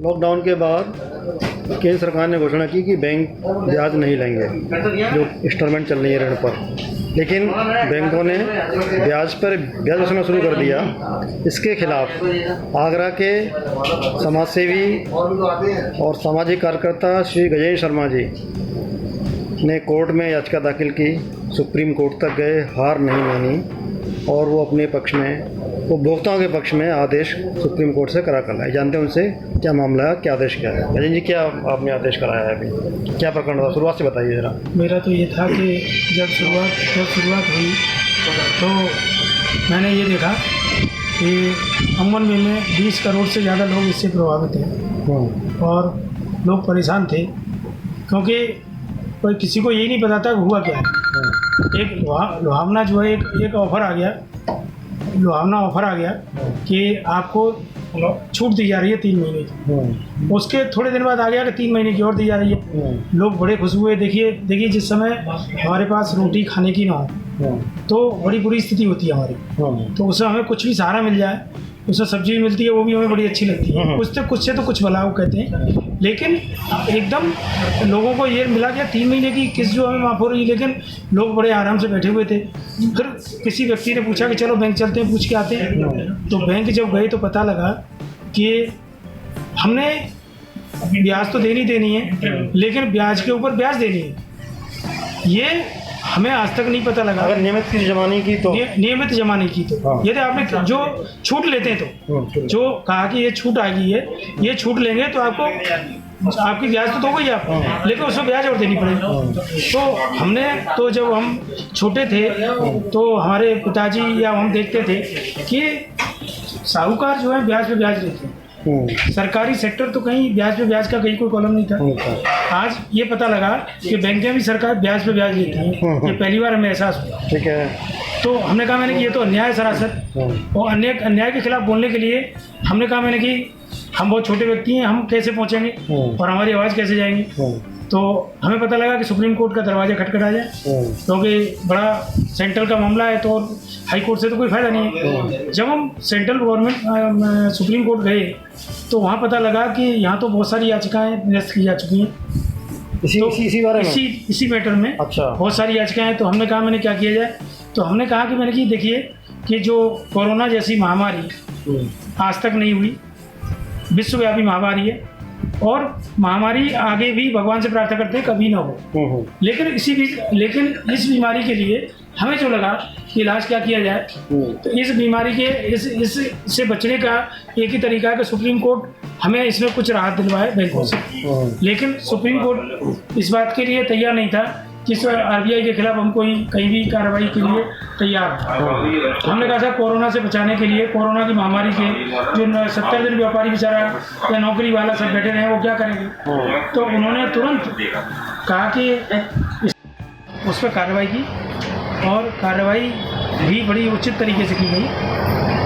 Lockdown के बाद केंद्र सरकार ने घोषणा की कि बैंक ब्याज नहीं लेंगे जो इंस्टॉलमेंट चल रही है ऋण पर, लेकिन बैंकों ने ब्याज वसूलना शुरू कर दिया। इसके खिलाफ आगरा के समाजसेवी और सामाजिक कार्यकर्ता श्री गजेंद्र शर्मा जी ने कोर्ट में याचिका दाखिल की, सुप्रीम कोर्ट तक गए, हार नहीं मानी और वो अपने पक्ष में, उपभोक्ताओं के पक्ष में आदेश सुप्रीम कोर्ट से करा कर लाए। जानते हैं उनसे क्या मामला है, क्या आदेश क्या है। गजेंद्र जी, क्या आपने आदेश कराया है, अभी क्या प्रकरण था, शुरुआत से बताइए ज़रा। मेरा तो ये था कि जब शुरुआत हुई तो मैंने ये देखा कि अमन में 20 करोड़ से ज़्यादा लोग इससे प्रभावित हैं और लोग परेशान थे, क्योंकि कोई किसी को यही नहीं पता था हुआ क्या है। एक लुभावना जो है एक ऑफ़र आ गया, लुभावना ऑफ़र आ गया कि आपको छूट दी जा रही है 3 महीने की। उसके थोड़े दिन बाद आ गया कि 3 महीने की और दी जा रही है। लोग बड़े खुश हुए। देखिए जिस समय हमारे पास रोटी खाने की ना हो तो बड़ी बुरी स्थिति होती है हमारी, तो उससे हमें कुछ भी सहारा मिल जाए, उसमें सब्जी भी मिलती है, वो भी हमें बड़ी अच्छी लगती है। कुछ से तो कुछ भला वो कहते हैं, लेकिन एकदम लोगों को ये मिला कि 3 महीने की किस्त जो हमें माफ़ हो रही है, लेकिन लोग बड़े आराम से बैठे हुए थे। फिर किसी व्यक्ति ने पूछा कि चलो बैंक चलते हैं, पूछ के आते हैं। तो बैंक जब गए तो पता लगा कि हमने ब्याज तो देनी है, लेकिन ब्याज के ऊपर ब्याज देनी है। ये हमें आज तक नहीं पता लगा। अगर नियमित जमाने की तो नियमित जमाने की तो यदि आपने जो छूट लेते हैं तो जो कहा कि ये छूट आ गई है, ये छूट लेंगे तो आपकी ब्याज तो हो गई आपको, लेकिन उसमें ब्याज और देनी पड़ेगी। तो हमने तो जब हम छोटे थे तो हमारे पिताजी या हम देखते थे कि साहूकार जो है ब्याज पे ब्याज लेते हैं, सरकारी सेक्टर तो कहीं ब्याज पे ब्याज का कहीं कोई कॉलम नहीं था। आज ये पता लगा कि बैंकें भी सरकार ब्याज पे ब्याज लेती हैं। ये पहली बार हमें एहसास हुआ। ठीक है। तो हमने कहा मैंने कि ये तो अन्याय है सरासर, और अन्याय के खिलाफ बोलने के लिए हमने कहा मैंने कि हम बहुत छोटे व्यक्ति हैं, हम कैसे पहुँचेंगे और हमारी आवाज़ कैसे जाएंगी। तो हमें पता लगा कि सुप्रीम कोर्ट का दरवाज़ा खटखटा जाए, क्योंकि बड़ा सेंट्रल का मामला है तो हाई कोर्ट से तो कोई फ़ायदा नहीं है। जब हम सेंट्रल गवर्नमेंट सुप्रीम कोर्ट गए तो वहाँ पता लगा कि यहाँ तो बहुत सारी याचिकाएं निरस्त की जा चुकी हैं इसी मैटर में। अच्छा। बहुत सारी याचिकाएं हैं। तो हमने कहा मैंने क्या किया जाए, तो हमने कहा कि मैंने कि देखिए कि जो कोरोना जैसी महामारी आज तक नहीं हुई, विश्वव्यापी महामारी है, और महामारी आगे भी भगवान से प्रार्थना करते हैं कभी ना हो। लेकिन इस बीमारी के लिए हमें जो लगा कि इलाज क्या किया जाए, तो इस बीमारी के इससे बचने का एक ही तरीका है कि सुप्रीम कोर्ट हमें इसमें कुछ राहत दिलवाए बैंकों से। लेकिन सुप्रीम कोर्ट इस बात के लिए तैयार नहीं था कि आरबीआई के खिलाफ हम कहीं भी कार्रवाई के लिए तैयार हैं। हमने कहा था कोरोना से बचाने के लिए, कोरोना की महामारी के जो 70 दिन व्यापारी बेचारा या नौकरी वाला सब बैठे रहे, वो क्या करेंगे। तो उन्होंने तुरंत कहा कि उस पर कार्रवाई की, और कार्रवाई भी बड़ी उचित तरीके से की गई।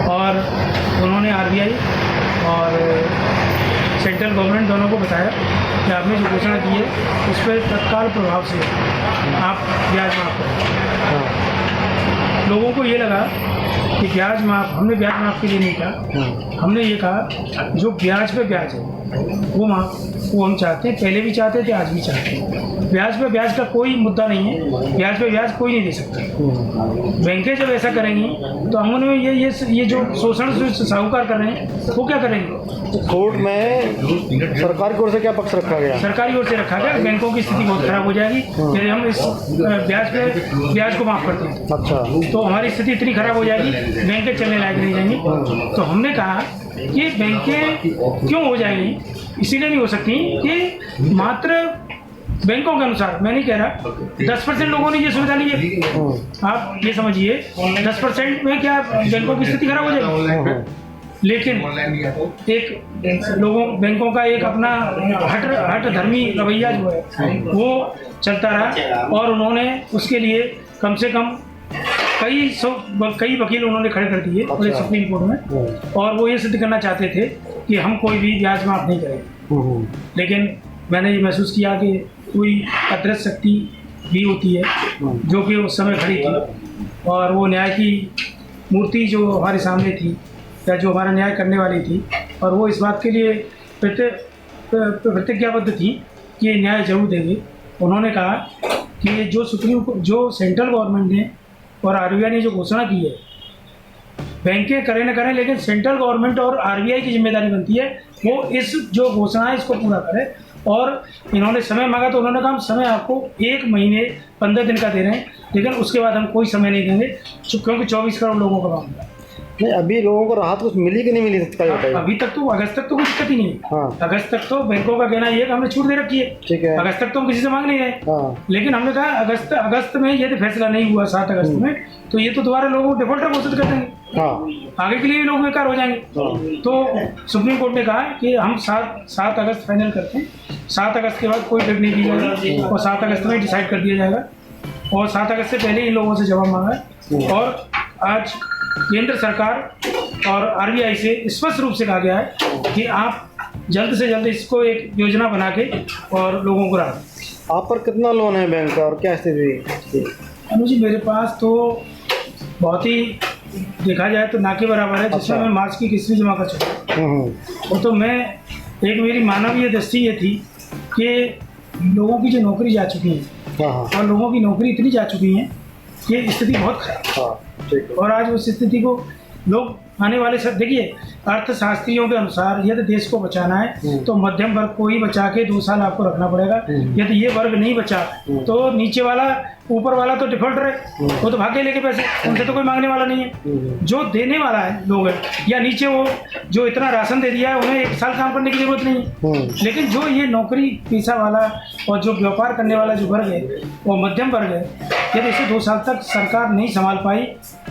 और उन्होंने आरबीआई और सेंट्रल गवर्नमेंट दोनों को बताया कि आपने जो घोषणा की है उस पर तत्काल प्रभाव से आप ब्याज माफ़ करें। लोगों को ये लगा कि ब्याज माफ़, हमने ब्याज माफ़ के लिए नहीं कहा, हमने ये कहा जो ब्याज पे ब्याज है वो हम चाहते हैं, पहले भी चाहते थे, आज भी चाहते हैं। ब्याज पे ब्याज का कोई मुद्दा नहीं है, ब्याज पे ब्याज कोई नहीं दे सकता। बैंकें जब ऐसा करेंगी तो हम उन्हें ये जो शोषण जो साहूकार कर रहे हैं वो क्या करेंगे। कोर्ट में सरकार की ओर से क्या पक्ष रखा गया? सरकारी ओर से रखा गया बैंकों की स्थिति बहुत खराब हो जाएगी यदि हम इस ब्याज पे ब्याज को माफ़ करते हैं। अच्छा। तो हमारी स्थिति इतनी खराब हो जाएगी, बैंकें चलने लायक नहीं रहेंगी। तो हमने कहा कि बैंकें क्यों हो जाएंगी, इसीलिए नहीं हो सकती कि मात्र बैंकों के अनुसार, मैं नहीं कह रहा 10% लोगों ने ये सुविधा ली है। आप ये समझिए 10% में क्या बैंकों की स्थिति खराब हो जाएगी। लेकिन एक बैंकों का एक अपना हट धर्मी रवैया जो है वो चलता रहा, और उन्होंने उसके लिए कम से कम कई वकील उन्होंने खड़े कर दिए सुप्रीम कोर्ट में, और वो ये सिद्ध करना चाहते थे कि हम कोई भी ब्याज माफ़ नहीं करेंगे। लेकिन मैंने ये महसूस किया कि कोई अदृश्य शक्ति भी होती है जो कि उस समय खड़ी थी, और वो न्याय की मूर्ति जो हमारे सामने थी या जो हमारा न्याय करने वाली थी, और वो इस बात के लिए प्रतिज्ञाबद्ध थी कि न्याय जरूर देंगे। उन्होंने कहा कि जो सेंट्रल गवर्नमेंट ने और आरबीआई ने जो घोषणा की है, बैंकें करें न करें, लेकिन सेंट्रल गवर्नमेंट और आरबीआई की जिम्मेदारी बनती है वो इस जो घोषणा है इसको पूरा करे। और इन्होंने समय मांगा तो उन्होंने कहा हम समय आपको 1 महीने 15 दिन का दे रहे हैं, लेकिन उसके बाद हम कोई समय नहीं देंगे, क्योंकि 24 करोड़ लोगों का मामला है। नहीं, अभी लोगों को राहत कुछ मिली कि नहीं मिली तत्काल बताइए। अभी तक तो अगस्त तक तो कोई दिक्कत ही नहीं है। हाँ। अगस्त तक तो बैंकों का कहना ये है कि हमने छूट दे रखी है। ठीक है। अगस्त तक तो हम किसी से मांग नहीं रहे। हाँ। लेकिन हमने कहा अगस्त में यदि फैसला नहीं हुआ 7 अगस्त में, तो ये तो दोबारा लोगों को डिफॉल्टर घोषित कर देंगे। हाँ। आगे के लिए लोग बेकार हो जाएंगे। तो सुप्रीम कोर्ट ने कहा कि हम 7 अगस्त फाइनल करते हैं। 7 अगस्त के बाद कोई डेट नहीं दी जाएगी और 7 अगस्त में डिसाइड कर दिया जाएगा। और 7 अगस्त से पहले इन लोगों से जवाब मांगा है। और आज केंद्र सरकार और आरबीआई से स्पष्ट रूप से कहा गया है कि आप जल्द से जल्द इसको एक योजना बना के और लोगों को राहत। आप पर कितना लोन है बैंक का और क्या स्थिति? अनुज जी, मेरे पास तो बहुत ही देखा जाए तो ना के बराबर है, जिसमें मैं मार्च की किस्त भी जमा कर चुका हूँ। वो तो मैं एक मेरी मानवीय दृष्टि ये थी कि लोगों की जो नौकरी जा चुकी है और लोगों की नौकरी इतनी जा चुकी है कि स्थिति बहुत खराब है। और आज उस स्थिति को लोग आने वाले सब देखिए, अर्थशास्त्रियों के अनुसार यदि देश को बचाना है तो मध्यम वर्ग को ही बचा के 2 साल आपको रखना पड़ेगा। यदि ये वर्ग नहीं बचा तो नीचे वाला ऊपर वाला तो डिफॉल्टर है, वो तो भागे लेके पैसे, उनसे तो कोई मांगने वाला नहीं है। जो देने वाला है लोग है, या नीचे वो जो इतना राशन दे दिया है उन्हें 1 साल काम करने की जरूरत नहीं है। लेकिन जो ये नौकरी पेशा वाला और जो व्यापार करने वाला जो वर्ग है वो मध्यम वर्ग है, यदि इसे 2 साल तक सरकार नहीं संभाल पाई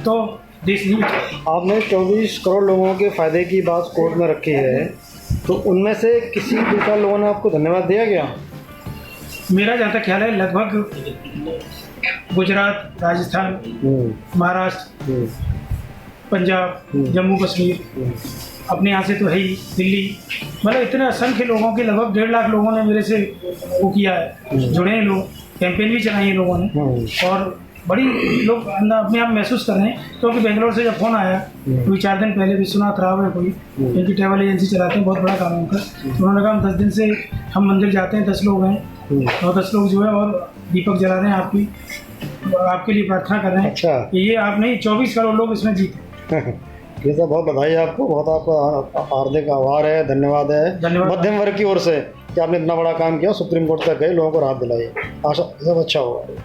तो देश नहीं बचेगा। आपने 24 करोड़ लोगों के फ़ायदे की बात कोर्ट में रखी है, तो उनमें से किसी 2-4 लोगों ने आपको धन्यवाद दिया क्या? मेरा जहाँ तक ख्याल है लगभग गुजरात, राजस्थान, महाराष्ट्र, पंजाब, जम्मू कश्मीर, अपने यहाँ से तो है ही दिल्ली, मतलब इतने असंख्य लोगों के लगभग 1.5 लाख लोगों ने मेरे से वो किया है, जुड़े हैं लोग, कैंपेन भी चलाई है लोगों ने। और बड़ी लोग अपने आप महसूस कर रहे हैं, क्योंकि बेंगलोर से जब फ़ोन आया 2-4 दिन पहले, विश्वनाथ राव है कोई, इनकी ट्रैवल एजेंसी चलाते हैं, बहुत बड़ा काम है उनका। तो उन्होंने कहा हम 10 दिन से हम मंदिर जाते हैं, 10 लोग हैं और 10 लोग जो है और दीपक जला रहे हैं, आपके लिए प्रार्थना कर रहे हैं। अच्छा। ये आप नहीं, 24 करोड़ लोग इसमें जीते। ये सब बहुत बधाई है आपको, बहुत आपका हार्दिक आभार है, धन्यवाद है धन्यवाद मध्यम वर्ग की ओर से कि आपने इतना बड़ा काम किया, सुप्रीम कोर्ट तक गए, लोगों को राहत दिलाई। आशा सब अच्छा होगा।